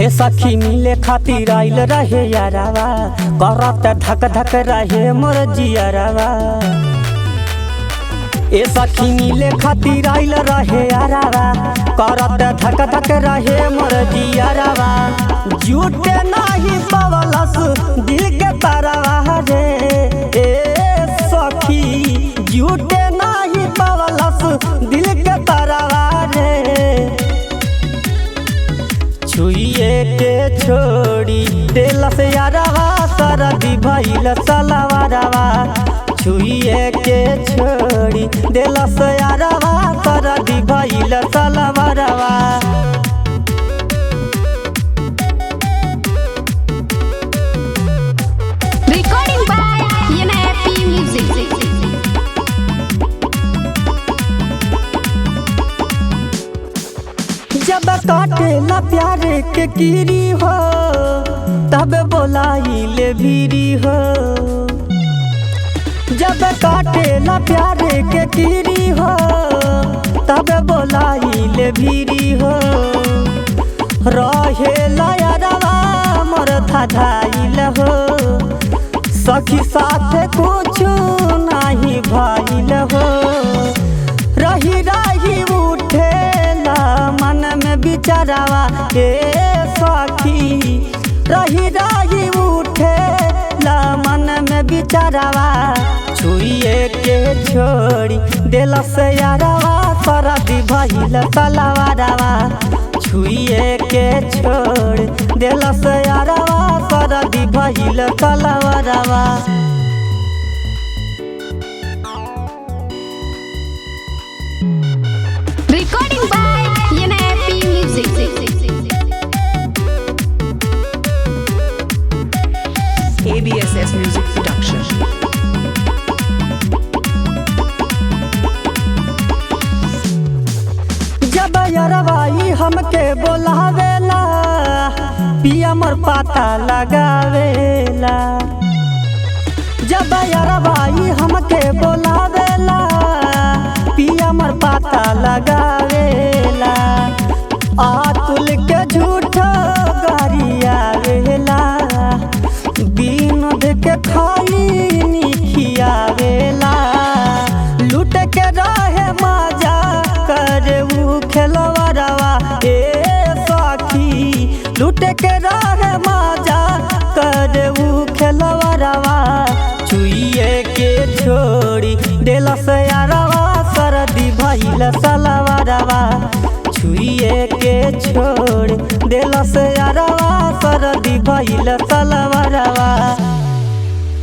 ए सखी मिले खातिर आइल रहे यारावा, करत धक धक रहे मोर जियरावा। ए सखी मिले खातिर आइल रहे यारावा, करत धक धक रहे मोर जियरावा। झूठे नाही पवलस दिल के तारावा रे, ए सखी झूठे नाही पवलस दिल के तारावा रे। छुइए के छोड़ी देलस यारावा, सरदी भइल सलवारवा। छुइए के छोड़ी देलस यारावा, सरदी भइल सलवारवा। Recording by NFP Music. जब काटेला प्यार के कीरी हो, तब बोलाई ले भीरी हो। जब काटेला प्यार के कीरी हो, तब बोलाई ले भीरी हो। रहेला यारवा मोर धाधाइल हो, सखी साथे कुछ नहीं भइल हो। रही रही उठेला मन में बिचारावा, ए सखी रही रही उठेला मन में बिचारावा। छुइए के छोड़ी देलस यारावा, सरदी भइल सलवारवा। छुइए के छोड़ देलस यारावा, सरदी भइल सलवारवा। Recording by NFP Music. ABSS Music Production. जब यरवाई हमके बोलावेला, पिया मोर पाता लगावेला। जब यरवाई हमके बोलावेला, पिया मोर पाता लगावेला। आतुल के झूठ गरियावेला, बिनोद के खाली निखियावेला। लूट के रहे मजा करे उ खेलवरवा, ए सखी लूट के रहे मजा करे उ खेलवरवा। छुइए के छोड़ी देलस यारवा, सरदी भइल सलवारवा। छुइए के छोड़ देलस यारवा, सरदी भइल सलवारवा।